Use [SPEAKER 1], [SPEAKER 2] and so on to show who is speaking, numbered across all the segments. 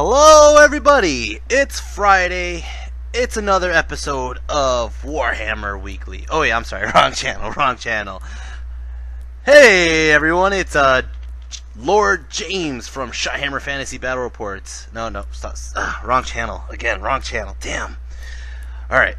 [SPEAKER 1] Hello everybody, it's Friday, it's another episode of Warhammer Weekly. Oh yeah, I'm sorry, wrong channel. Hey everyone, it's Lord James from Shyhammer Fantasy Battle Reports. No, stop, wrong channel, damn. Alright.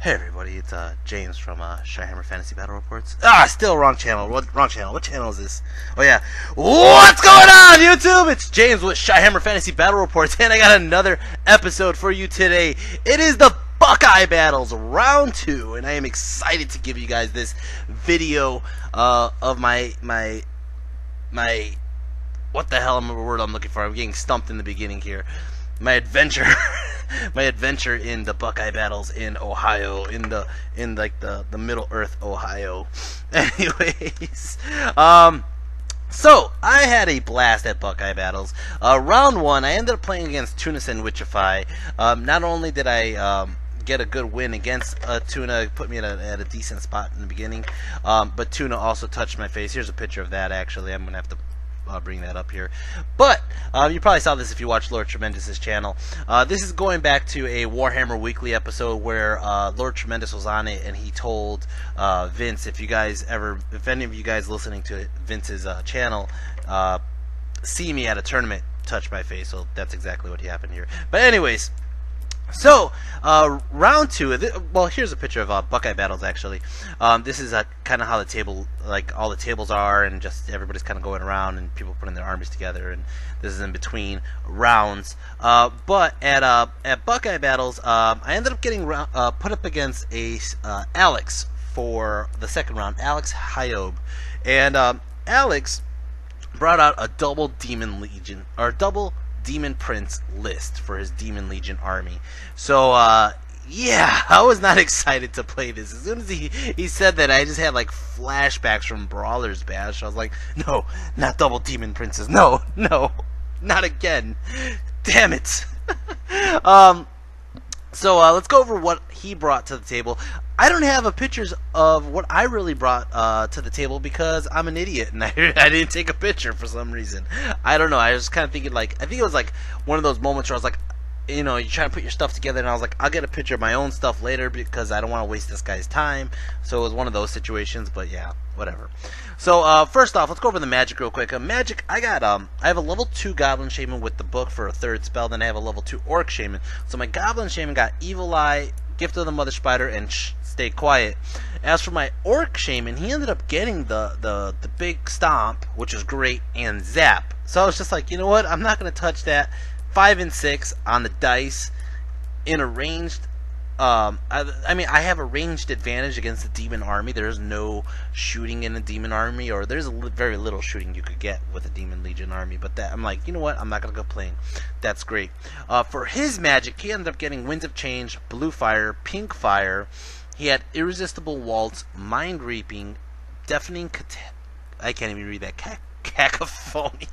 [SPEAKER 1] Hey everybody, it's James from Shyhammer Fantasy Battle Reports. Still wrong channel. What channel is this? Oh yeah. What's going on, YouTube? It's James with Shyhammer Fantasy Battle Reports, and I got another episode for you today. It is the Buckeye Battles Round 2, and I am excited to give you guys this video of my what the hell am the word I'm looking for? I'm getting stumped in the beginning here. My adventure in the Buckeye battles in Ohio, in the Middle Earth, Ohio. Anyways, so I had a blast at Buckeye battles. Round 1, I ended up playing against Tunis and Witchify. Not only did I get a good win against Tuna, put me at a decent spot in the beginning, but Tuna also touched my face. Here's a picture of that. Actually, I'm gonna have to bring that up here, but you probably saw this if you watched Lord Tremendous's channel. This is going back to a Warhammer Weekly episode where Lord Tremendous was on it, and he told Vince, if any of you guys listening to Vince's channel see me at a tournament, touch my face. So that's exactly what happened here. But anyways, so round 2. Well, here's a picture of Buckeye battles. Actually, this is kind of how the table, like all the tables are, and just everybody's kind of going around and people putting their armies together. And this is in between rounds. But at Buckeye battles, I ended up getting put up against Alex for the second round. Alex Hyob, and Alex brought out a double Demon Legion, or double Demon Prince list for his Demon Legion army. So yeah, I was not excited to play this. As soon as he said that, I just had like flashbacks from Brawler's Bash. I was like, no, not double Demon Princes. No, not again. Damn it. So let's go over what he brought to the table. I don't have pictures of what I really brought to the table because I'm an idiot and I didn't take a picture for some reason. I don't know. I was kind of thinking, like, I think it was like one of those moments where I was like, you know, you try to put your stuff together, and I was like, I'll get a picture of my own stuff later because I don't want to waste this guy's time. So it was one of those situations, but yeah, whatever. So first off, let's go over the magic real quick. Magic, I have a level 2 Goblin Shaman with the book for a 3rd spell, then I have a level 2 Orc Shaman. So my Goblin Shaman got Evil Eye, Gift of the Mother Spider, and Stay Quiet. As for my Orc Shaman, he ended up getting the Big Stomp, which was great, and Zap. So I was just like, you know what, I'm not going to touch that. 5 and 6 on the dice in a ranged. I mean, I have a ranged advantage against the demon army. There's no shooting in a demon army, or there's very little shooting you could get with a demon legion army. But that, I'm like, you know what? I'm not gonna complain. That's great. For his magic, he ended up getting Winds of Change, Blue Fire, Pink Fire. He had Irresistible Waltz, Mind Reaping, Deafening. I can't even read that. Cacophony?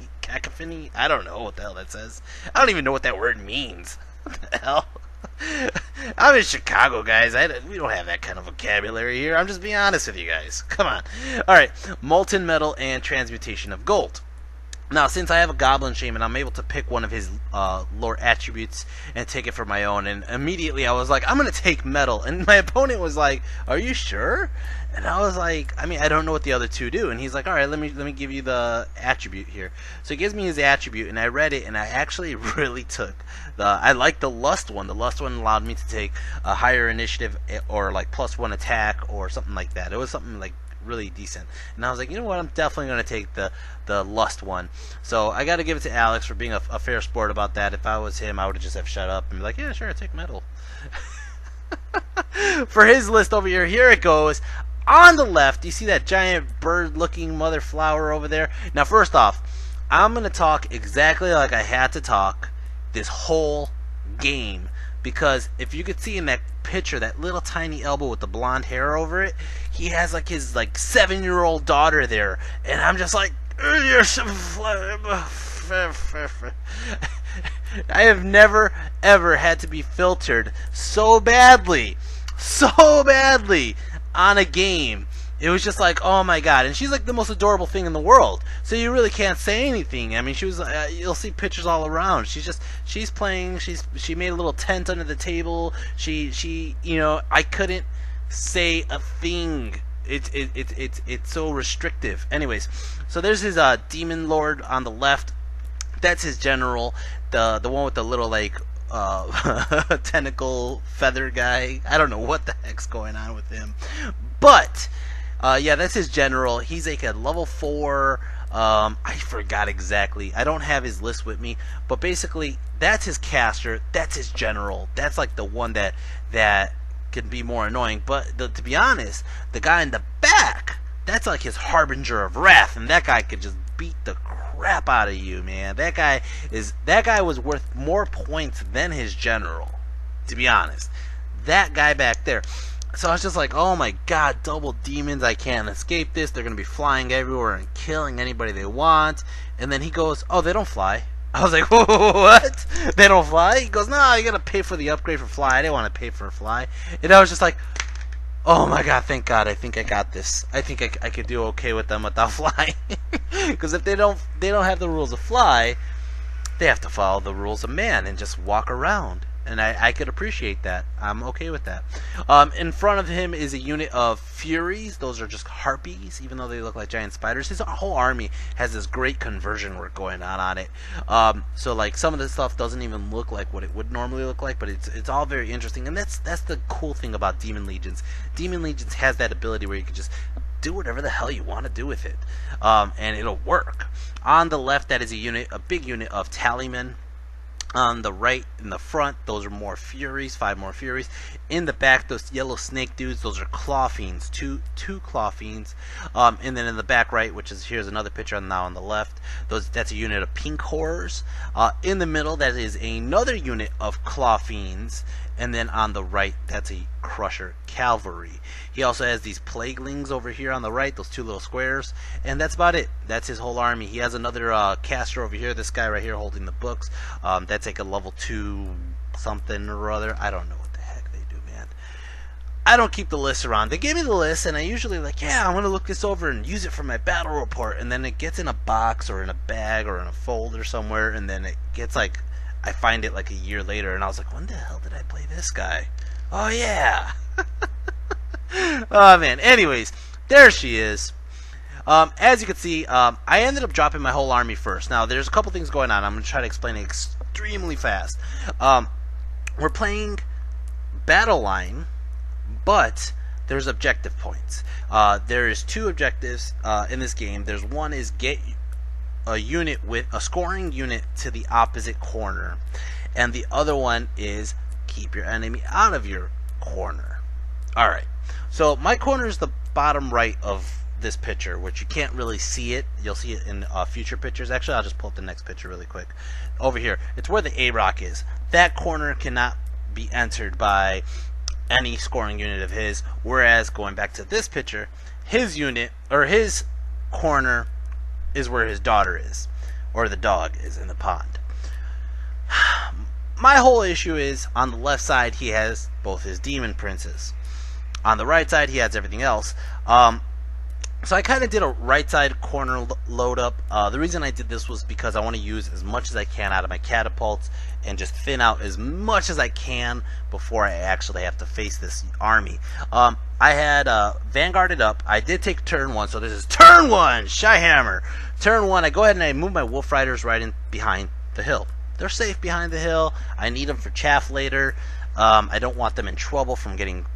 [SPEAKER 1] I don't know what the hell that says. I don't even know what that word means. What the hell? I'm in Chicago, guys. We don't have that kind of vocabulary here. I'm just being honest with you guys. Come on. Alright. Molten Metal and Transmutation of Gold. Now, since I have a Goblin Shaman, I'm able to pick one of his lore attributes and take it for my own. And immediately I was like, I'm going to take Metal. And my opponent was like, are you sure? And I was like, I mean, I don't know what the other two do. And he's like, all right, let me give you the attribute here. So he gives me his attribute, and I read it, and I actually really took I like the Lust one. The Lust one allowed me to take a higher initiative, or like +1 attack, or something like that. It was something like really decent, and I was like, you know what, I'm definitely going to take the Lust one. So I got to give it to Alex for being a fair sport about that. If I was him, I would have just have shut up and be like, yeah, sure, take Metal. For his list over here it goes. On the left, you see that giant bird-looking mother flower over there? Now, first off, I'm going to talk exactly like I had to talk this whole game, because if you could see in that picture, that little tiny elbow with the blonde hair over it, he has like his 7-year-old daughter there, and I'm just like, I have never ever had to be filtered so badly on a game it was just like, oh my god. And she's like the most adorable thing in the world, so you really can't say anything. I mean, she was you'll see pictures all around. She's playing. She made a little tent under the table. She you know, I couldn't say a thing. It's so restrictive. Anyways, so there's his demon lord on the left. That's his general, the one with the little like tentacle feather guy. I don't know what the heck's going on with him, but yeah, that's his general. He's like a level 4. I forgot exactly. I don't have his list with me, but basically that's his caster. That's his general. That's like the one that can be more annoying. But to be honest, the guy in the back, that's like his harbinger of wrath, and that guy could just beat the crap out of you, man. That guy was worth more points than his general, to be honest. That guy back there. So I was just like, oh my god, double demons, I can't escape this. They're going to be flying everywhere and killing anybody they want. And then he goes, oh, they don't fly. I was like, what? They don't fly? He goes, no, you got to pay for the upgrade for fly. I didn't want to pay for a fly. And I was just like, oh my god, thank god, I think I got this. I think I could do okay with them without flying. Because if they don't have the rules of fly, they have to follow the rules of man and just walk around. And I could appreciate that. I'm okay with that. In front of him is a unit of Furies. Those are just harpies, even though they look like giant spiders. His whole army has this great conversion work going on it. So like some of this stuff doesn't even look like what it would normally look like, but it's all very interesting. And that's the cool thing about Demon Legions. Demon Legions has that ability where you can just do whatever the hell you want to do with it, and it'll work. On the left, that is a big unit of Tallymen. On the right, in the front, those are more Furies, 5 more Furies. In the back, those yellow snake dudes, those are Claw Fiends, two Claw Fiends. And then in the back right, which is, here's another picture now on the left, that's a unit of Pink Horrors. In the middle, that is another unit of Claw Fiends. And then on the right, that's a Crusher Cavalry. He also has these Plaguelings over here on the right, those 2 little squares. And that's about it. That's his whole army. He has another caster over here, this guy right here holding the books. That's like a level 2 something or other. I don't know what the heck they do, man. I don't keep the lists around. They give me the list, and I usually like, yeah, I'm going to look this over and use it for my battle report. And then it gets in a box or in a bag or in a folder somewhere, and then it gets like, I find it like a year later, and I was like, when the hell did I play this guy? Oh, yeah. Oh, man. Anyways, there she is. As you can see, I ended up dropping my whole army first. Now, there's a couple things going on. I'm going to try to explain it extremely fast. We're playing battle line, but there's objective points. There is 2 objectives in this game. There's one is get a unit with a scoring unit to the opposite corner, and the other one is keep your enemy out of your corner. Alright, so my corner is the bottom right of this picture, which you can't really see it. You'll see it in future pictures. Actually, I'll just pull up the next picture really quick. Over here, it's where the A-Rock is. That corner cannot be entered by any scoring unit of his, whereas going back to this picture, his unit, or his corner, is where his daughter is, or the dog is in the pond. My whole issue is, on the left side, he has both his demon princes. On the right side, he has everything else. So I kind of did a right side corner load up. The reason I did this was because I want to use as much as I can out of my catapults and just thin out as much as I can before I actually have to face this army. I had vanguarded up. I did take turn 1, so this is turn 1, Shyhammer. Turn 1, I go ahead and I move my Wolf Riders right in behind the hill. They're safe behind the hill. I need them for chaff later. I don't want them in trouble from getting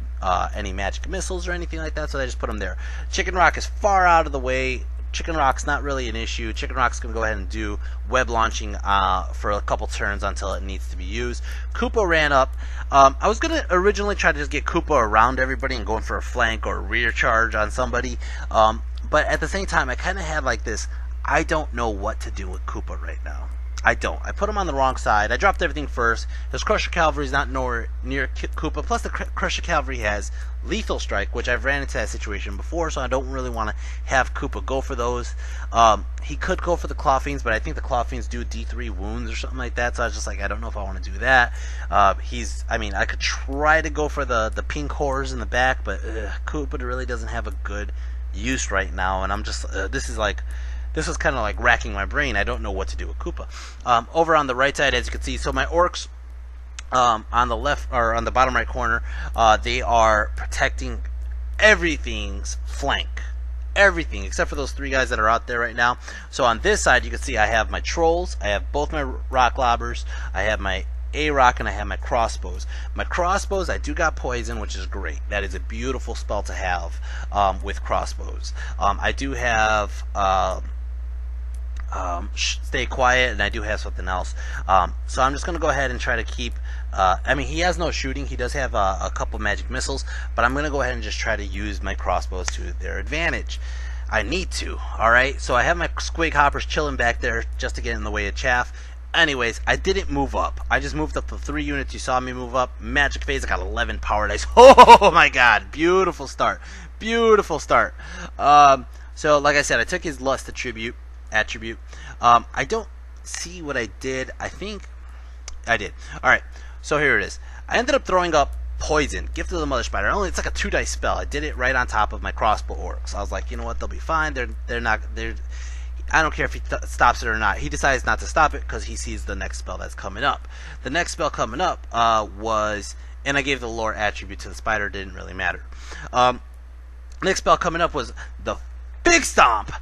[SPEAKER 1] any magic missiles or anything like that, so I just put them there. Chicken Rock is far out of the way. Chicken Rock's not really an issue. Chicken Rock's going to go ahead and do web launching for a couple turns until it needs to be used. Koopa ran up. I was going to originally try to just get Koopa around everybody and going for a flank or a rear charge on somebody. But at the same time, I kind of had like this, I don't know what to do with Koopa right now. I don't. I put him on the wrong side. I dropped everything first. His Crusher Cavalry is not nowhere near Koopa. Plus, the Crusher Cavalry has Lethal Strike, which I've ran into that situation before, so I don't really want to have Koopa go for those. He could go for the Claw Fiends, but I think the Claw Fiends do D3 wounds or something like that, so I was just like, I don't know if I want to do that. I mean, I could try to go for the Pink Horrors in the back, but Koopa really doesn't have a good use right now, and I'm just this was kind of like racking my brain. I don't know what to do with Koopa. Over on the right side, as you can see, so my orcs on the left or on the bottom right corner, they are protecting everything's flank. Everything except for those 3 guys that are out there right now. So on this side, you can see I have my trolls, I have both my rock lobbers, I have my A-Rock, and I have my crossbows. My crossbows, I do got poison, which is great. That is a beautiful spell to have with crossbows. I do have stay quiet, and I do have something else. So I'm just going to go ahead and try to keep... I mean, he has no shooting. He does have a couple magic missiles, but I'm going to go ahead and just try to use my crossbows to their advantage. I need to, alright? So I have my squig hoppers chilling back there just to get in the way of chaff. Anyways, I didn't move up. I just moved up the 3 units you saw me move up. Magic phase, I got 11 power dice. Oh my god, beautiful start. Beautiful start. So, like I said, I took his lust attribute. I don't see what I did. I think I did. Alright, so here it is. I ended up throwing up poison, Gift of the Mother Spider. It's like a 2 dice spell. I did it right on top of my crossbow orcs. I was like, you know what, they'll be fine. I don't care if he stops it or not. He decides not to stop it because he sees the next spell that's coming up. The next spell coming up was, and I gave the lore attribute to the spider. Didn't really matter. Next spell coming up was the Big Stomp.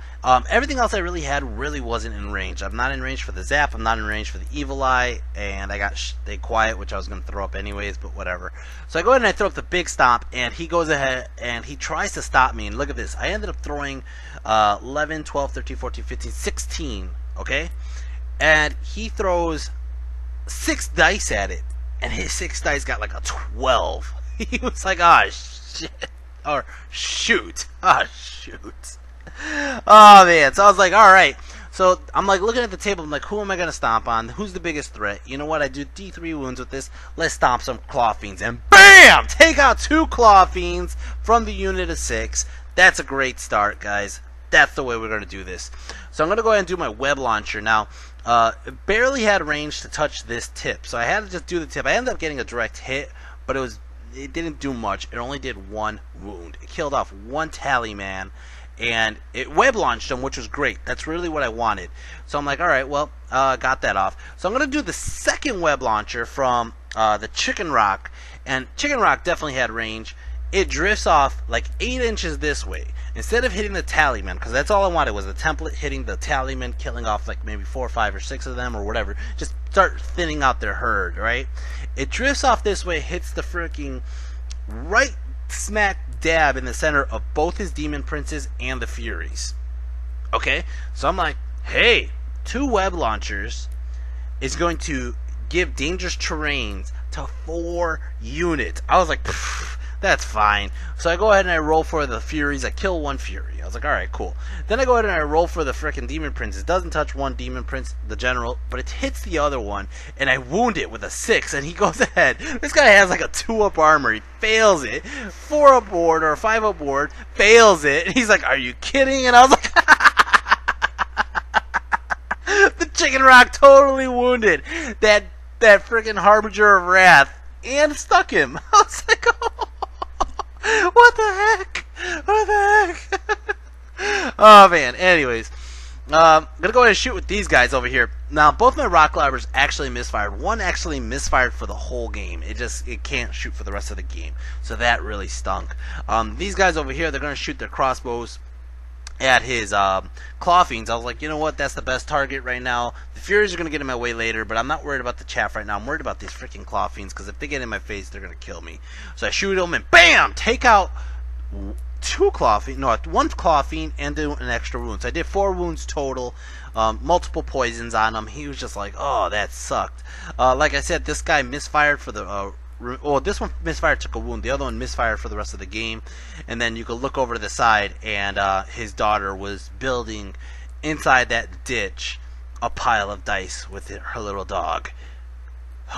[SPEAKER 1] Everything else I really had really wasn't in range. I'm not in range for the Zap. I'm not in range for the Evil Eye. And I got Stay Quiet, which I was going to throw up anyways, but whatever. So I go ahead and I throw up the Big Stomp, and he goes ahead and he tries to stop me. And look at this. I ended up throwing 11, 12, 13, 14, 15, 16. Okay? And he throws 6 dice at it. And his 6 dice got like a 12. He was like, ah, shit. Or shoot. Ah, shoot. Oh man, so I was like, alright. So I'm like looking at the table, I'm like, who am I gonna stomp on? Who's the biggest threat? You know what, I do D3 wounds with this. Let's stomp some Claw Fiends. And BAM! Take out 2 Claw Fiends from the unit of 6. That's a great start, guys. That's the way we're gonna do this. So I'm gonna go ahead and do my web launcher. Now, it barely had range to touch this tip. So I had to just do the tip. I ended up getting a direct hit, but it didn't do much. It only did 1 wound. It killed off 1 tally man. And it web launched him, which was great. That's really what I wanted. So I'm like, alright, well, got that off. So I'm going to do the second web launcher from the Chicken Rock. And Chicken Rock definitely had range. It drifts off like 8 inches this way. Instead of hitting the tallyman, because that's all I wanted was the template hitting the tallyman, killing off like maybe 4, 5, or 6 of them or whatever. Just start thinning out their herd, right? It drifts off this way, hits the freaking right smack dab in the center of both his demon princes and the furies. Okay, so I'm like, hey, 2 web launchers is going to give dangerous terrains to 4 units. I was like, that's fine. So I go ahead and I roll for the furies. I kill 1 fury. I was like, alright, cool. Then I go ahead and I roll for the frickin' demon prince. It doesn't touch 1 demon prince, the general, but it hits the other one, and I wound it with a 6, and he goes ahead. This guy has like a 2-up armor. He fails it. 4-up board or 5-up board, fails it. And he's like, are you kidding? And I was like, the Chicken Rock totally wounded that frickin' Harbinger of Wrath and stuck him. I was like, oh. What the heck? What the heck? Oh man. Anyways, I'm gonna go ahead and shoot with these guys over here. Now, both my rock lobbers actually misfired. One actually misfired for the whole game. It can't shoot for the rest of the game. So that really stunk. These guys over here, they're gonna shoot their crossbows at his Claw Fiends. I was like, you know what, that's the best target right now. The Furies are going to get in my way later, but I'm not worried about the chaff right now. I'm worried about these freaking Claw Fiends, because if they get in my face, they're going to kill me. So I shoot them, and BAM! Take out 2 Claw Fiends, no, 1 Claw Fiend, and do an extra wound. So I did 4 wounds total, multiple poisons on him. He was just like, oh, that sucked. Like I said, this guy misfired for the... well, this one misfired, took a wound. The other one misfired for the rest of the game. And then you could look over to the side, and his daughter was building inside that ditch a pile of dice with her little dog.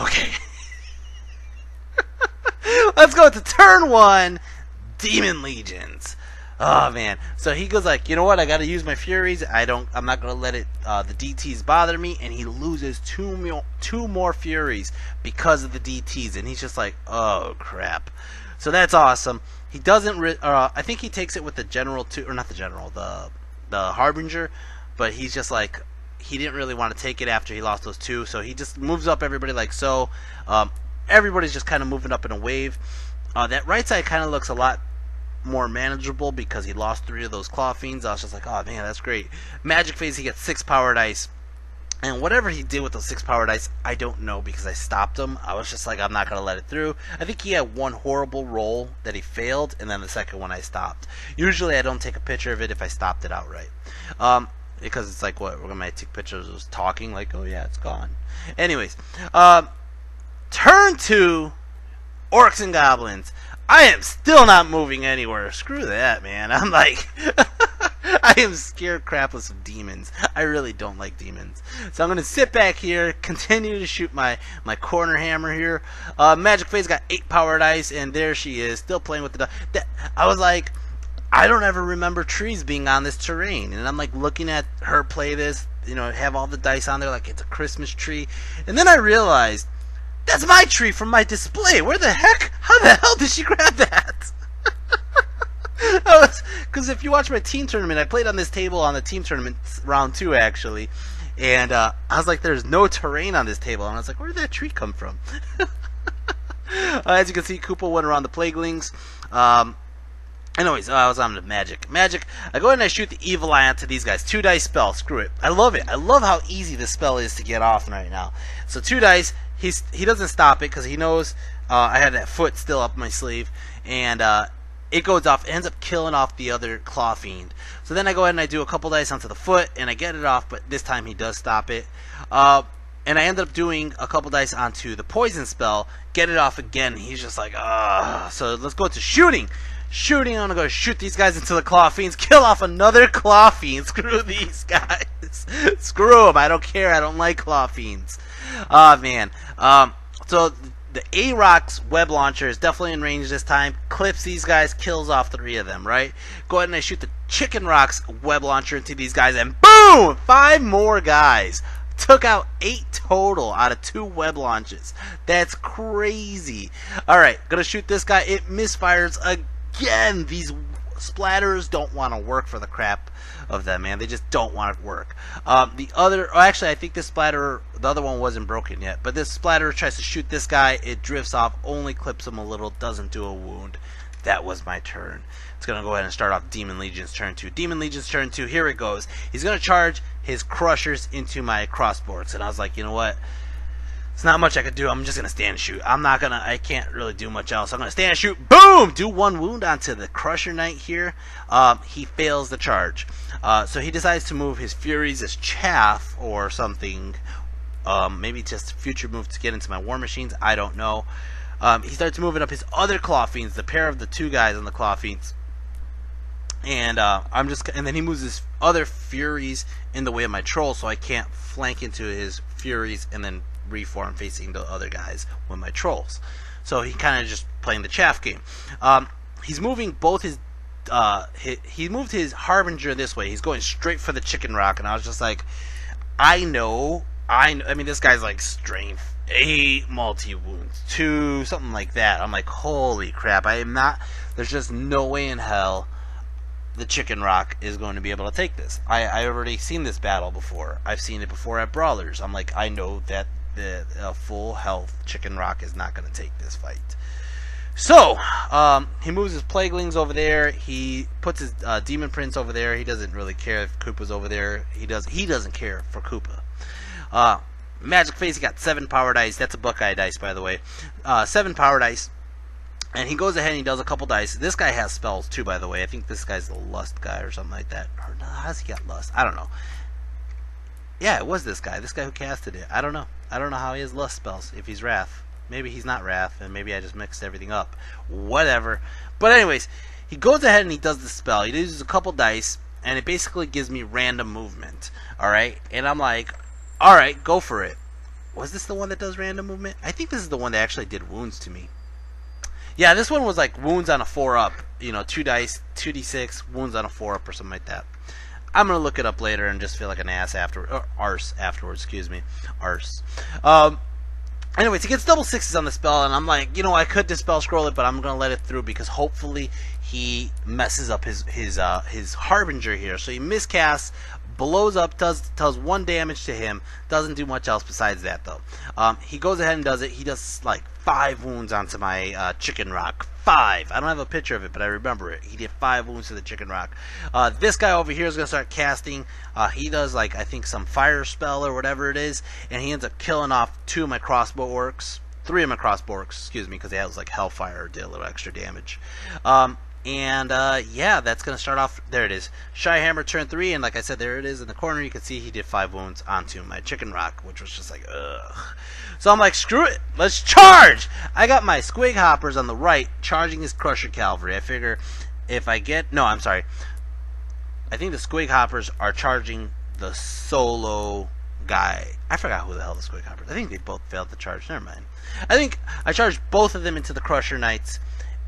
[SPEAKER 1] Okay. Let's go to turn 1, Demon Legions. Oh man. So he goes like, you know what? I got to use my Furies. I'm not gonna let it the DTs bother me. And he loses two more Furies because of the DTs. And he's just like, oh crap. So that's awesome. He doesn't. I think he takes it with the General too, or not the General, the Harbinger. But he's just like, he didn't really want to take it after he lost those two. So he just moves up everybody like so. Everybody's just kind of moving up in a wave. That right side kind of looks a lot more manageable because he lost 3 of those Claw Fiends. I was just like, oh man, that's great. Magic Phase, he gets 6 Power Dice. And whatever he did with those 6 Power Dice, I don't know because I stopped him. I was just like, I'm not going to let it through. I think he had one horrible roll that he failed, and then the second one I stopped. Usually I don't take a picture of it if I stopped it outright. Because it's like, what, we're going to take pictures of us talking, like, oh yeah, it's gone. Anyways, turn 2, Orcs and Goblins. I am still not moving anywhere. Screw that, man. I'm like, I am scared crapless of demons. I really don't like demons. So I'm going to sit back here, continue to shoot my corner hammer here. Magic Phase got 8 Power Dice, and there she is, still playing with the... I was like, I don't ever remember trees being on this terrain. And I'm like looking at her play this, you know, have all the dice on there like it's a Christmas tree. And then I realized, that's my tree from my display. Where the heck? How the hell did she grab that? Because if you watch my team tournament, I played on this table on the team tournament round 2 actually, and I was like, there's no terrain on this table, and I was like, where did that tree come from? As you can see, Koopa went around the Plaguelings. Anyways, I was on the Magic. I go ahead and I shoot the Evil Eye onto these guys. 2 dice spell. Screw it. I love it. I love how easy this spell is to get off right now. So 2 dice. He doesn't stop it because he knows I had that foot still up my sleeve, and it goes off. It ends up killing off the other Claw Fiend. So then I go ahead and I do a couple dice onto the foot, and I get it off, but this time he does stop it. And I end up doing a couple dice onto the Poison spell, get it off again. He's just like, ah. So let's go to shooting. I'm gonna go shoot these guys into the Claw Fiends, kill off another Claw Fiend. Screw these guys. Screw them. I don't care. I don't like Claw Fiends. Oh man. So the A-Rock's web launcher is definitely in range this time. Clips these guys, kills off 3 of them, right? Go ahead and I shoot the Chicken Rock's web launcher into these guys, and boom! 5 more guys. Took out 8 total out of 2 web launches. That's crazy. Alright, gonna shoot this guy. It misfires again. These splatters don't want to work for the crap of them, man. They just don't want to work. Actually, I think this splatter, the other one wasn't broken yet, but this splatter tries to shoot this guy. It drifts off, only clips him a little, doesn't do a wound. That was my turn. It's going to go ahead and start off Demon Legion's turn 2. Demon Legion's turn 2, here it goes. He's going to charge his crushers into my crossboards, and I was like, you know what? It's not much I could do. I'm just going to stand and shoot. I can't really do much else. I'm going to stand and shoot. Boom! Do 1 wound onto the Crusher Knight here. He fails the charge. So he decides to move his Furies as chaff or something. Maybe just future move to get into my War Machines. I don't know. He starts moving up his other Claw Fiends, the pair of the 2 guys on the Claw Fiends. And and then he moves his other Furies in the way of my Trolls, so I can't flank into his Furies and then reform facing the other guys with my Trolls. So he kind of just playing the chaff game. He's moving both his he moved his Harbinger this way. He's going straight for the Chicken Rock, and I was just like, I mean, this guy's like strength 8, multi wounds 2, something like that. I'm like, holy crap! There's just no way in hell the Chicken Rock is going to be able to take this. I already seen this battle before. I've seen it before at Brawlers. I'm like, I know that the full health Chicken Rock is not going to take this fight. So he moves his Plaguelings over there. He puts his Demon Prince over there. He doesn't really care if Koopa's over there. He doesn't care for Koopa. Magic Phase, he got 7 Power Dice. That's a Buckeye dice, by the way. 7 Power Dice. And he goes ahead and he does a couple dice. This guy has spells too, by the way. I think this guy's the Lust guy or something like that. Or how's he got Lust? I don't know. Yeah, it was this guy. This guy who casted it. I don't know. I don't know how he has Lust spells. If he's Wrath. Maybe he's not Wrath, and maybe I just mixed everything up. Whatever. But anyways, he goes ahead and he does the spell. He uses a couple dice, and it basically gives me random movement. Alright? And I'm like, alright, go for it. Was this the one that does random movement? I think this is the one that actually did wounds to me. Yeah, this one was like wounds on a 4-up. You know, 2 dice, 2d6, wounds on a 4-up or something like that. I'm gonna look it up later and just feel like an ass afterward, or arse afterwards. Excuse me, arse. Anyways, he gets double 6s on the spell, and I'm like, you know, I could dispel scroll it, but I'm gonna let it through because hopefully he messes up his harbinger here. So he miscasts, blows up, does 1 damage to him, doesn't do much else besides that though. He goes ahead and does it. He does like 5 wounds onto my chicken rock. 5. I don't have a picture of it, but I remember it. He did 5 wounds to the chicken rock. This guy over here is gonna start casting. He does like I think some fire spell or whatever it is, and he ends up killing off 2 of my crossbow orcs. 3 of my crossbow orcs, excuse me, because he has like hellfire, did a little extra damage. Yeah, that's going to start off, there it is, Shy Hammer turn 3, and like I said, there it is in the corner, you can see he did 5 wounds onto my chicken rock, which was just like, ugh. So I'm like, screw it, let's charge! I got my Squig Hoppers on the right, charging his Crusher Cavalry. I figure if I get, no, I'm sorry, I think the Squig Hoppers are charging the solo guy. I forgot who the hell the Squig Hoppers, I think they both failed to charge, never mind. I think I charged both of them into the Crusher Knights,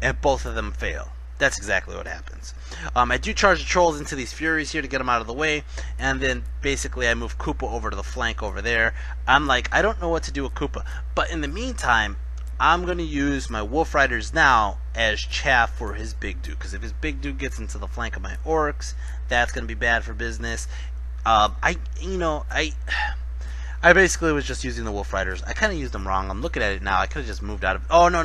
[SPEAKER 1] and both of them fail. That's exactly what happens. I do charge the trolls into these furies here to get them out of the way, and then basically I move Koopa over to the flank over there. I'm like, I don't know what to do with Koopa, but in the meantime, I'm going to use my Wolf Riders now as chaff for his big dude, because if his big dude gets into the flank of my orcs, that's going to be bad for business. I basically was just using the Wolf Riders. I kind of used them wrong. I'm looking at it now. I could have just moved out of. Oh no! I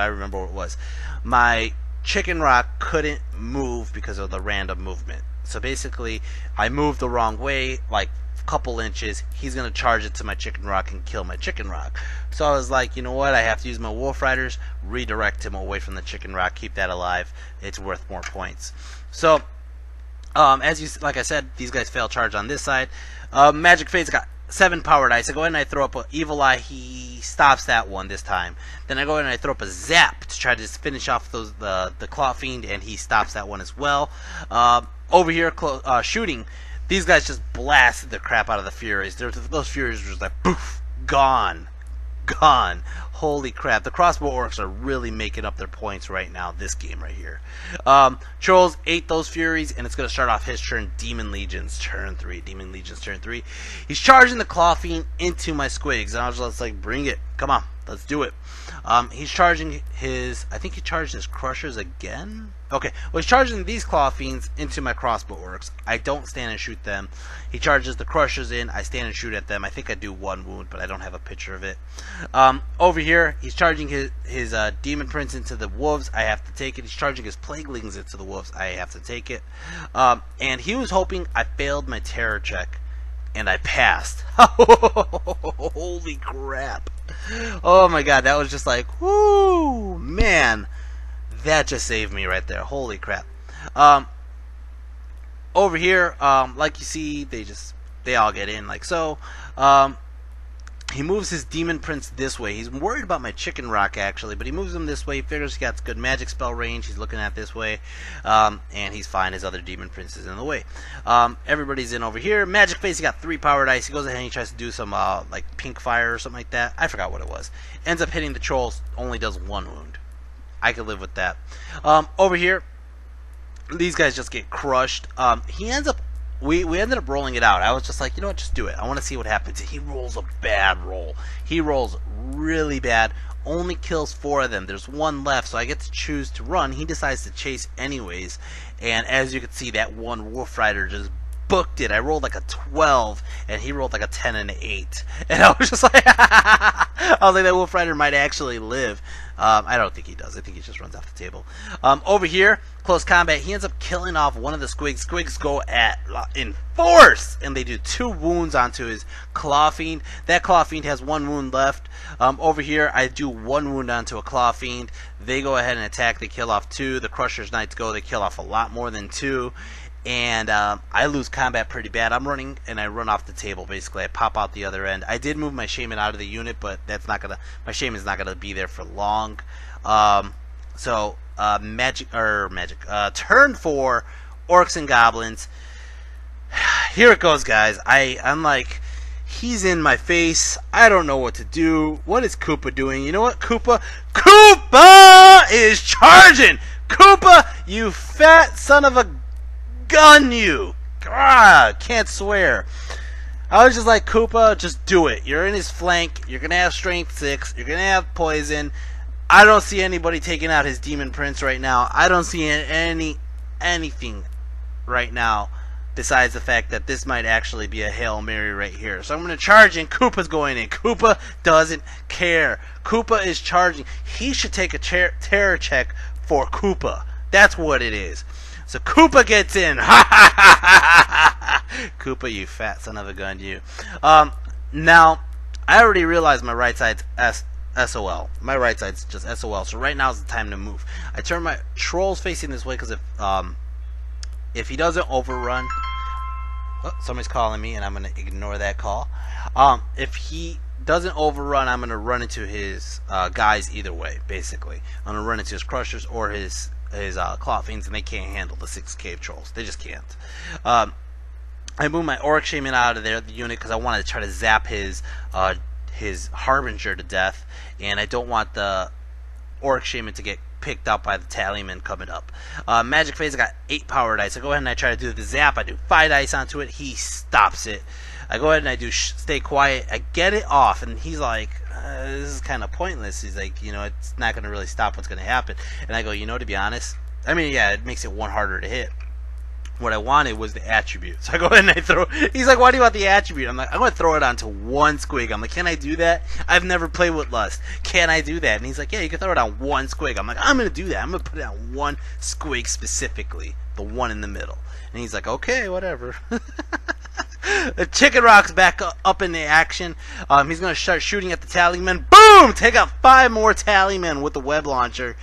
[SPEAKER 1] remember what it was. My chicken rock couldn't move because of the random movement. So basically, I moved the wrong way, like a couple inches. He's gonna charge it to my chicken rock and kill my chicken rock. So I was like, you know what? I have to use my Wolf Riders, redirect him away from the chicken rock, keep that alive. It's worth more points. So, like I said, these guys fail charge on this side. Magic Fade's got 7 power dice. I go ahead and I throw up an Evil Eye. He stops that one this time. Then I go ahead and I throw up a Zap to try to just finish off the Claw Fiend, and he stops that one as well. Over here, shooting, these guys just blasted the crap out of the Furies. Those Furies were just like, poof, gone. Holy crap. The crossbow orcs are really making up their points right now, this game right here. Trolls ate those Furies, and it's going to start off his turn. Demon Legions turn 3. He's charging the Claw Fiend into my Squigs, and I was just like, bring it. Come on, let's do it. He's charging his, I think he charged his Crushers again? Okay, well he's charging these Claw Fiends into my crossbow orcs. I don't stand and shoot them. He charges the Crushers in, I stand and shoot at them. I think I do 1 wound, but I don't have a picture of it. Over here, he's charging his Demon Prince into the Wolves. I have to take it. He's charging his Plaguelings into the Wolves. I have to take it. And he was hoping I failed my terror check, and I passed. Holy crap. Oh my god, that was just like, whoo, man. That just saved me right there. Holy crap. Over here, like you see, they all get in like so. He moves his Demon Prince this way. He's worried about my Chicken Rock actually, but he moves him this way. He figures he got good magic spell range. He's looking at this way, and he's fine. His other Demon Prince is in the way. Everybody's in over here. Magic Face, he got 3 power dice. He goes ahead and he tries to do some like pink fire or something like that. I forgot what it was. Ends up hitting the trolls. Only does 1 wound. I could live with that. Over here, these guys just get crushed. He ends up, we ended up rolling it out. I was just like, you know what, just do it. I want to see what happens. He rolls a bad roll. He rolls really bad. Only kills 4 of them. There's 1 left, so I get to choose to run. He decides to chase anyways. And as you can see, that 1 Wolf Rider just booked it. I rolled like a 12, and he rolled like a 10 and an 8. And I was just like, I was like, that Wolf Rider might actually live. I don't think he does. I think he just runs off the table. Over here, close combat, he ends up killing off one of the Squigs. Squigs go in force, and they do 2 wounds onto his Claw Fiend. That Claw Fiend has 1 wound left. Over here, I do 1 wound onto a Claw Fiend. They go ahead and attack. They kill off 2. The Crusher's Knights go. They kill off a lot more than 2. And I lose combat pretty bad. I'm running, and I run off the table, basically. I pop out the other end. I did move my Shaman out of the unit, but that's not gonna. My Shaman's not gonna be there for long. Turn 4, Orcs and Goblins. Here it goes, guys. I'm like, He's in my face. I don't know what to do. What is Koopa doing? You know what, Koopa? Koopa is charging! Koopa, you fat son of a gun, you! Ah, can't swear. I was just like, Koopa, just do it. You're in his flank. You're going to have strength 6. You're going to have poison. I don't see anybody taking out his Demon Prince right now. I don't see anything right now besides the fact that this might actually be a Hail Mary right here. So I'm going to charge in. Koopa's going in. Koopa doesn't care. Koopa is charging. He should take a terror check for Koopa. That's what it is. So Koopa gets in. Koopa, you fat son of a gun, you. Now, I already realized my right side's SOL. My right side's just SOL. So right now is the time to move. I turn my trolls facing this way because if he doesn't overrun, oh, somebody's calling me, and I'm gonna ignore that call. If he doesn't overrun, I'm gonna run into his guys either way. Basically, I'm gonna run into his crushers or his claw fiends, and they can't handle the 6 cave trolls. They just can't. I moved my Orc Shaman out of there, the unit, because I wanted to try to zap his Harbinger to death, and I don't want the Orc Shaman to get picked up by the Tallyman coming up. Magic Phase, I got 8 power dice. I go ahead and I try to do the zap. I do 5 dice onto it. He stops it. I go ahead and I do stay quiet. I get it off, and he's like, this is kind of pointless. He's like, you know, it's not going to really stop what's going to happen. And I go, you know, to be honest, I mean, yeah, it makes it 1 harder to hit. What I wanted was the attribute. So I go ahead and I throw. He's like, why do you want the attribute? I'm like, I'm going to throw it onto 1 squig. I'm like, can I do that? I've never played with Lust. Can I do that? And he's like, yeah, you can throw it on 1 squig. I'm like, I'm going to do that. I'm going to put it on 1 squig specifically. The one in the middle. And he's like, okay, whatever. The Chicken Rock's back up in the action. He's going to start shooting at the Tallyman. Boom! Take out 5 more Tallymen with the web launcher.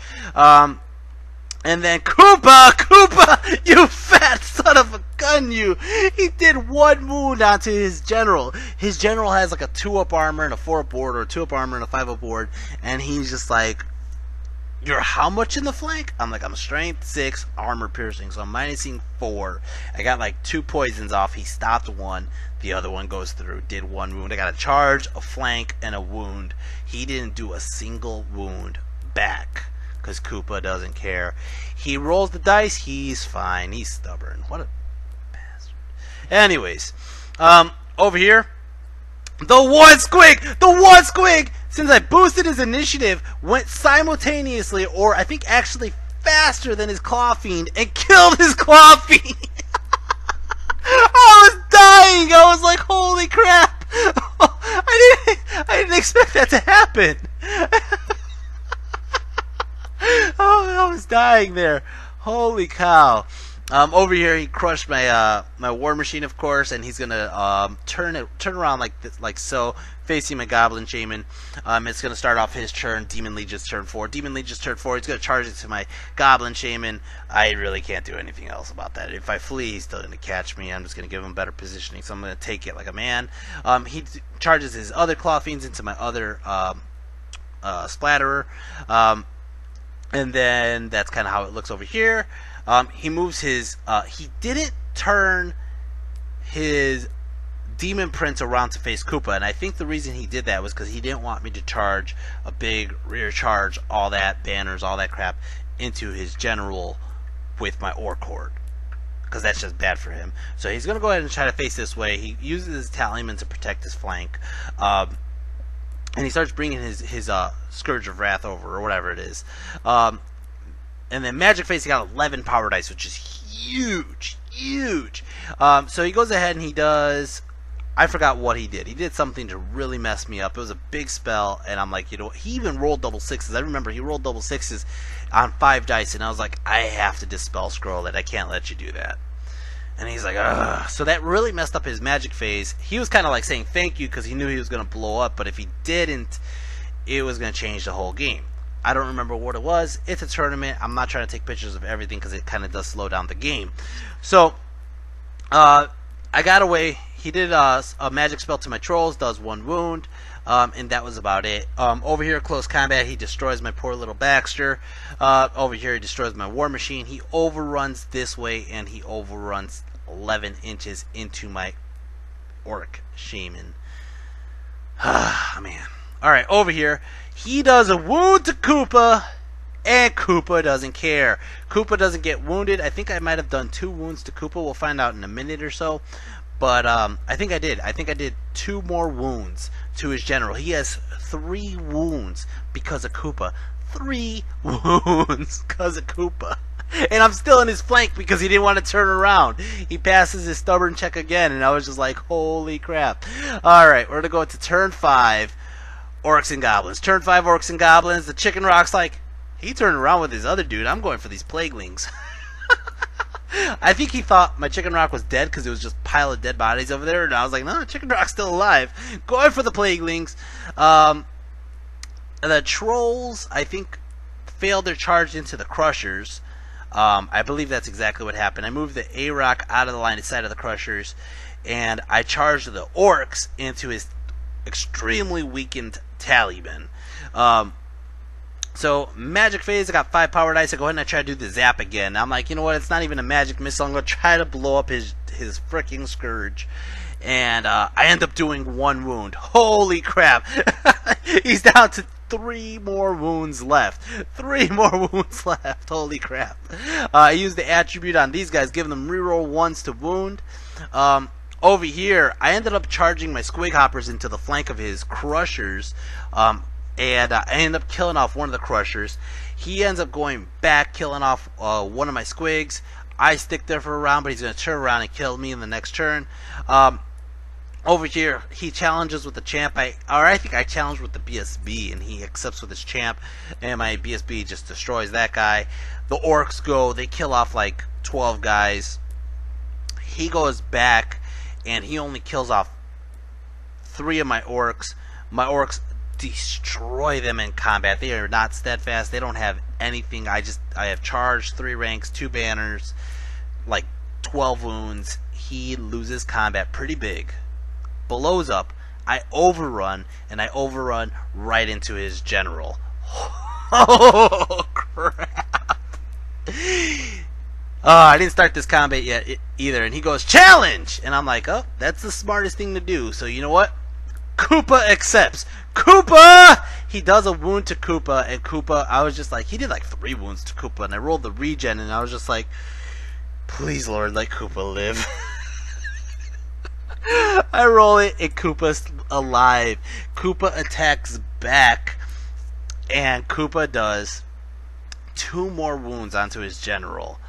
[SPEAKER 1] And then Koopa, you fat son of a gun, you! He did 1 wound onto his general. His general has like a 2-up armor and a 4-up board, or a 2-up armor and a 5-up board, and he's just like, you're how much in the flank? I'm like, I'm strength 6, armor piercing, so I'm minusing 4. I got like 2 poisons off. He stopped 1. The other one goes through, did 1 wound. I got a charge, a flank, and a wound. He didn't do a single wound back. Because Koopa doesn't care. He rolls the dice. He's fine. He's stubborn. What a bastard. Anyways, over here, the 1 squig, since I boosted his initiative, went simultaneously, or I think actually faster than his Claw Fiend, and killed his Claw Fiend. I was dying. I was like, holy crap. I didn't expect that to happen. Oh, I was dying there. Holy cow. Over here, he crushed my my War Machine, of course, and he's gonna turn around like this, like so, facing my Goblin Shaman. It's gonna start off his turn. Demon Legion's turn 4. Demon Legion's turn 4. He's gonna charge it to my Goblin Shaman. I really can't do anything else about that. If I flee, he's still gonna catch me. I'm just gonna give him better positioning, so I'm gonna take it like a man. He charges his other Claw Fiends into my other Splatterer. And then that's kind of how it looks over here. He moves his... he didn't turn his Demon Prince around to face Koopa, and I think the reason he did that was because he didn't want me to charge a big rear charge, all that, banners, all that crap, into his general with my Orc Horde. Because that's just bad for him. So he's going to go ahead and try to face this way. He uses his Tallyman to protect his flank. And he starts bringing his Scourge of Wrath over, or whatever it is. And then Magic Face, he got 11 power dice, which is huge, huge. So he goes ahead and he does... I forgot what he did. He did something to really mess me up. It was a big spell, and I'm like, you know, he even rolled double 6s. I remember he rolled double 6s on 5 dice, and I was like, I have to Dispel Scroll it. I can't let you do that. And he's like, ugh. So that really messed up his Magic Phase. He was kind of like saying thank you because he knew he was going to blow up, but if he didn't, it was going to change the whole game. I don't remember what it was. It's a tournament. I'm not trying to take pictures of everything because it kind of does slow down the game. So, I got away. He did a magic spell to my trolls, does 1 wound, and that was about it. Over here, close combat, he destroys my poor little Baxter. Over here, he destroys my War Machine. He overruns this way, and he overruns 11 inches into my Orc Shaman. Ah, man. Alright, over here. He does a wound to Koopa, and Koopa doesn't care. Koopa doesn't get wounded. I think I might have done 2 wounds to Koopa. We'll find out in a minute or so. But I think I did. I think I did 2 more wounds to his general. He has 3 wounds because of Koopa. 3 wounds because of Koopa. And I'm still in his flank because he didn't want to turn around. He passes his stubborn check again, and I was just like, holy crap. Alright, we're going to go into turn 5, Orcs and Goblins. Turn 5, Orcs and Goblins. The Chicken Rock's like, he turned around with his other dude. I'm going for these Plaguelings. I think he thought my Chicken Rock was dead because it was just a pile of dead bodies over there. And I was like, no, Chicken Rock's still alive. Going for the Plaguelings. The Trolls, I think, failed their charge into the Crushers. I believe that's exactly what happened. I moved the A-Rock out of the line of sight of the Crushers, and I charged the Orcs into his extremely weakened Taliban. So, Magic Phase, I got 5 power dice. I go ahead and I try to do the Zap again. I'm like, you know what, it's not even a magic missile. I'm going to try to blow up his freaking Scourge. And I end up doing 1 wound. Holy crap. He's down to 3 more wounds left. 3 more wounds left. Holy crap. I used the attribute on these guys, giving them reroll 1s to wound. Over here, I ended up charging my Squig Hoppers into the flank of his Crushers. And I end up killing off one of the Crushers. He ends up going back, killing off one of my Squigs. I stick there for a round, but he's going to turn around and kill me in the next turn. Over here, he challenges with the champ. I think I challenged with the BSB, and he accepts with his champ, and my BSB just destroys that guy. The Orcs go, they kill off like 12 guys. He goes back, and he only kills off 3 of my Orcs. My Orcs destroy them in combat. They are not steadfast. They don't have anything. I have charged, 3 ranks, 2 banners, like 12 wounds. He loses combat pretty big. Blows up. I overrun, and I overrun right into his general. Oh crap. I didn't start this combat yet either, and he goes, challenge! And I'm like, oh, that's the smartest thing to do. So you know what? Koopa accepts. Koopa! He does a wound to Koopa, and Koopa, I was just like, he did like 3 wounds to Koopa, and I rolled the regen, and I was just like, please Lord, let Koopa live. I roll it, and Koopa's alive. Koopa attacks back, and Koopa does 2 more wounds onto his general.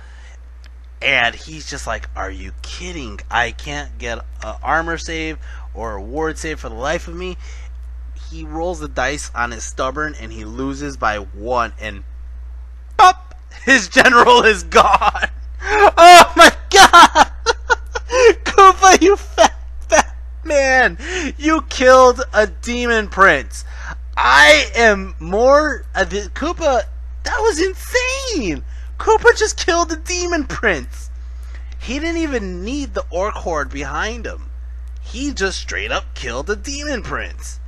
[SPEAKER 1] And he's just like, are you kidding? I can't get an armor save or a ward save for the life of me. He rolls the dice on his stubborn, and he loses by 1, and pop! His general is gone. Oh my god! Koopa, you fat man! You killed a demon prince. I am more... Koopa, that was insane! Koopa just killed a demon prince. He didn't even need the orc horde behind him. He just straight up killed a demon prince.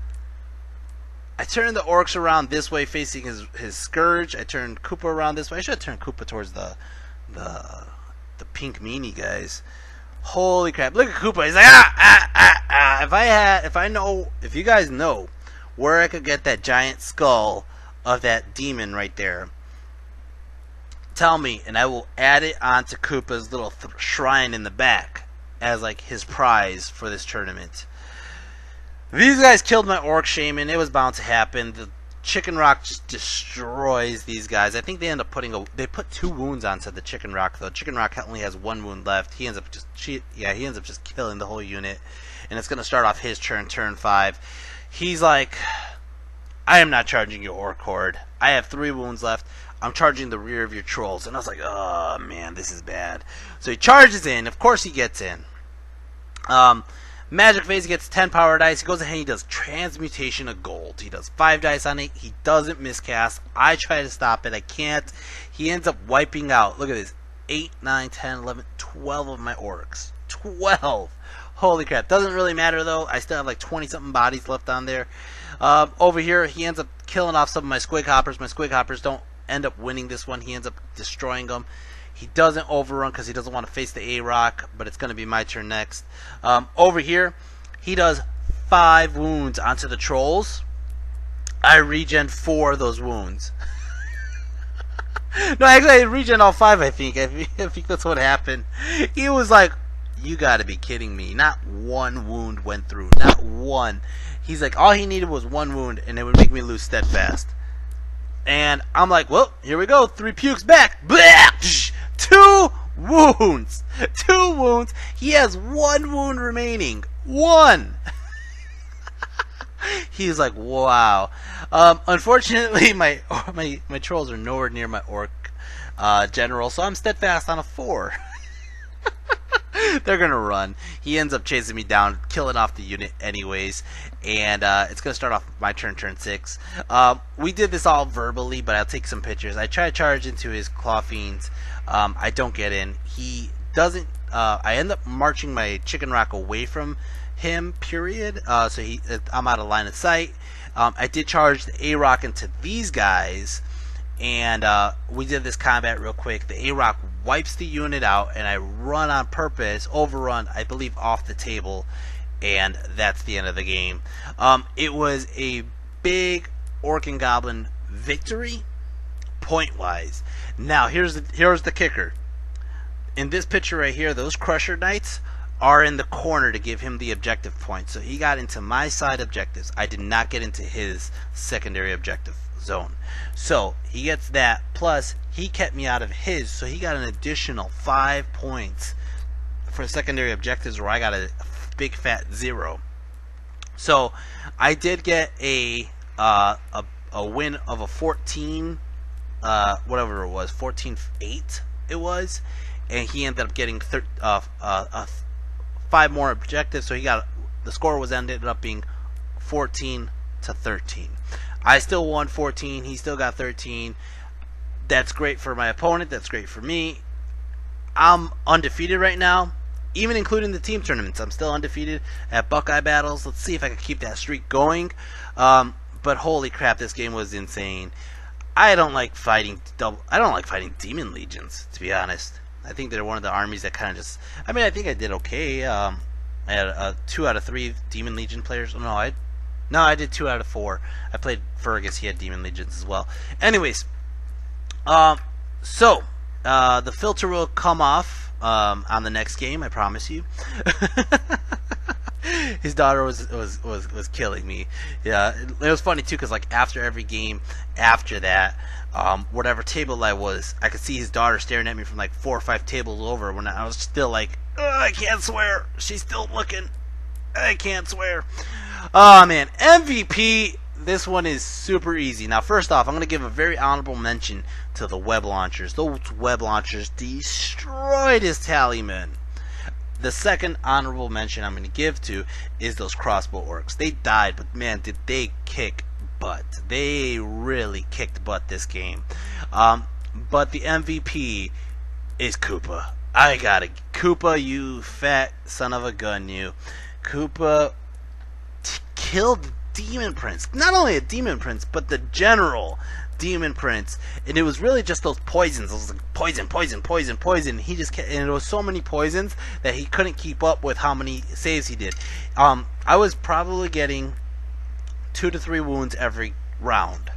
[SPEAKER 1] I turned the orcs around this way facing his Scourge. I turned Koopa around this way. I should have turned Koopa towards the pink meanie guys. Holy crap. Look at Koopa. He's like, If you guys know where I could get that giant skull of that demon right there, tell me, and I will add it onto Koopa's little shrine in the back as like his prize for this tournament. These guys killed my Orc Shaman. It was bound to happen. The Chicken Rock just destroys these guys. I think they end up they put 2 wounds onto the Chicken Rock though. Chicken Rock only has 1 wound left. He ends up just killing the whole unit, and it's gonna start off his turn 5. He's like, I am not charging your Orc Horde. I have 3 wounds left. I'm charging the rear of your trolls. And I was like, oh man, this is bad. So he charges in. Of course he gets in. Magic Phase, he gets 10 power dice. He goes ahead and he does Transmutation of Gold. He does 5 dice on it. He doesn't miscast. I try to stop it. I can't. He ends up wiping out. Look at this. 8, 9, 10, 11, 12 of my Orcs. 12. Holy crap. Doesn't really matter though. I still have like 20 something bodies left on there. Over here, he ends up killing off some of my Squig Hoppers. My Squig Hoppers don't end up winning this one. He ends up destroying them. He doesn't overrun because he doesn't want to face the A-Rock, but it's going to be my turn next. Over here, he does 5 wounds onto the trolls, I regen 4 of those wounds. No, actually, I regen all 5, I think. I think that's what happened. He was like, you gotta be kidding me. Not 1 wound went through. Not 1. He's like, all he needed was 1 wound, and it would make me lose steadfast. And I'm like, well, here we go. 3 pukes back. Blah! 2 wounds. 2 wounds. He has 1 wound remaining. 1. He's like, wow. Unfortunately, my trolls are nowhere near my orc general, so I'm steadfast on a 4. They're gonna run. He ends up chasing me down, killing off the unit anyways, and it's gonna start off my turn 6. We did this all verbally, but I'll take some pictures. I try to charge into his claw fiends. I don't get in. He doesn't. I end up marching my chicken rock away from him. Period. So I'm out of line of sight. I did charge the A rock into these guys, and we did this combat real quick. The A rock wipes the unit out, and I run on purpose, overrun, I believe, off the table, and that's the end of the game. It was a big Orc and Goblin victory, point-wise. Now, here's the kicker. In this picture right here, those Crusher Knights are in the corner to give him the objective points. So he got into my side objectives. I did not get into his secondary objective zone. So he gets that, plus he kept me out of his, so he got an additional 5 points for secondary objectives, where I got a big fat 0. So I did get a win of a 14, whatever it was, 14-8 it was, and he ended up getting 5 more objectives, so the score ended up being 14-13. I still won 14. He still got 13. That's great for my opponent. That's great for me. I'm undefeated right now, even including the team tournaments. I'm still undefeated at Buckeye battles. Let's see if I can keep that streak going. But holy crap, this game was insane. I don't like fighting demon legions, to be honest. I think they're one of the armies that kind of just. I mean, I think I did okay. I had 2 out of 3 demon legion players. No, I did 2 out of 4. I played Fergus. He had demon legions as well. Anyways, so the filter will come off on the next game. I promise you. His daughter was killing me. Yeah, it was funny too, because like after every game after that, whatever table I was, I could see his daughter staring at me from like 4 or 5 tables over, when I was still like, I can't swear. She's still looking. I can't swear. Oh man, MVP. This one is super easy. Now, first off, I'm going to give a very honorable mention to the web launchers. Those web launchers destroyed his tallyman. The second honorable mention I'm going to give to is those crossbow orcs. They died, but man, did they kick butt. They really kicked butt this game. But the MVP is Koopa. I got it. Koopa, you fat son of a gun, you. Koopa killed Demon Prince. Not only a Demon Prince, but the general Demon Prince. And it was really just those poisons. It was like poison, poison, poison, poison. He just kept, and it was so many poisons that he couldn't keep up with how many saves he did. I was probably getting 2 to 3 wounds every round.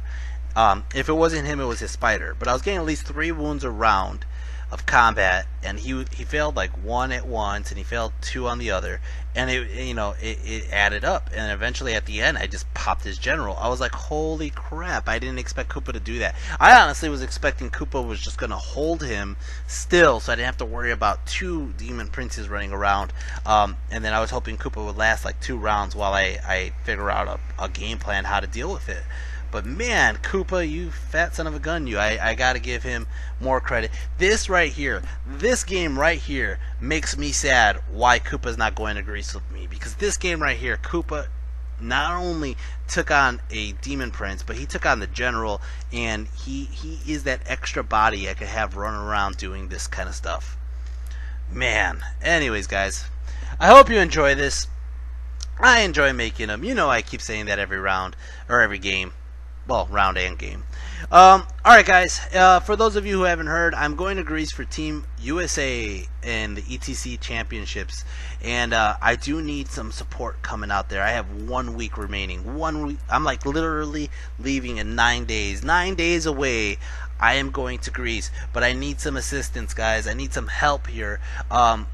[SPEAKER 1] If it wasn't him, it was his spider. But I was getting at least 3 wounds a round of combat, and he failed like 1 at once, and he failed 2 on the other, and it added up, and eventually at the end I just popped his general. I was like, holy crap, I didn't expect Koopa to do that. I honestly was expecting Koopa was just gonna hold him still, so I didn't have to worry about 2 demon princes running around, and then I was hoping Koopa would last like 2 rounds while I figure out a game plan how to deal with it. But man, Koopa, you fat son of a gun, you. I gotta give him more credit. This right here, this game right here, makes me sad why Koopa's not going to Greece with me. Because this game right here, Koopa not only took on a Demon Prince, but he took on the General, and he is that extra body I could have running around doing this kind of stuff. Man. Anyways, guys, I hope you enjoy this. I enjoy making them. You know I keep saying that every round, or every game. well, round and game. Alright guys, for those of you who haven't heard, I'm going to Greece for Team USA in the ETC Championships, and I do need some support coming out there. I have 1 week remaining. 1 week. I'm like literally leaving in 9 days. 9 days away. I am going to Greece, but I need some assistance, guys. I need some help here. I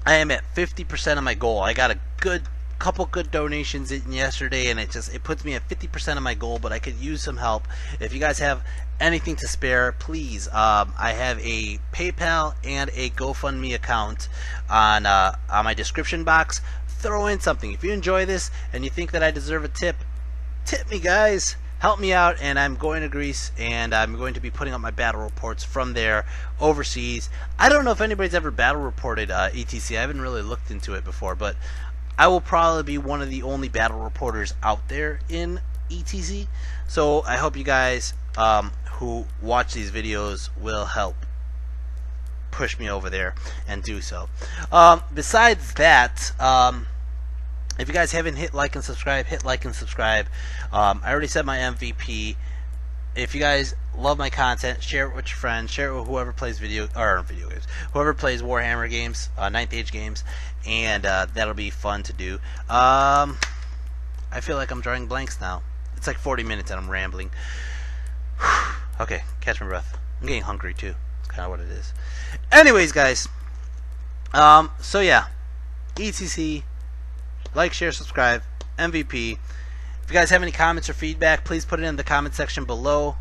[SPEAKER 1] am at 50% of my goal. I got a couple good donations in yesterday, and it puts me at 50% of my goal, but I could use some help. If you guys have anything to spare, please, I have a PayPal and a GoFundMe account on my description box. Throw in something. If you enjoy this and you think that I deserve a tip me, guys. Help me out, and I'm going to Greece, and I'm going to be putting up my battle reports from there overseas. I don't know if anybody's ever battle reported ETC. I haven't really looked into it before, but I will probably be one of the only battle reporters out there in ETC. So I hope you guys who watch these videos will help push me over there and do so. Besides that, if you guys haven't hit like and subscribe, hit like and subscribe. I already said my MVP. If you guys love my content, share it with your friends, share it with whoever plays video games, whoever plays Warhammer games, 9th Age games, and that'll be fun to do. I feel like I'm drawing blanks now. It's like 40 minutes and I'm rambling. Okay, catch my breath. I'm getting hungry too. That's kind of what it is. Anyways, guys. So yeah, ETC. Like, share, subscribe, MVP. If you guys have any comments or feedback, please put it in the comment section below.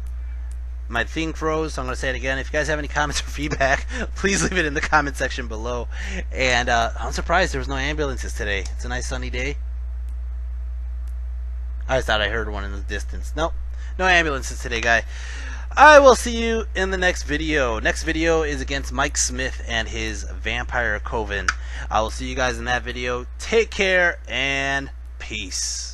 [SPEAKER 1] My thing froze, so I'm going to say it again. If you guys have any comments or feedback, please leave it in the comment section below. And I'm surprised there was no ambulances today. It's a nice sunny day. I just thought I heard one in the distance. Nope, no ambulances today, guy. I will see you in the next video. Next video is against Mike Smith and his Vampire Coven. I will see you guys in that video. Take care and peace.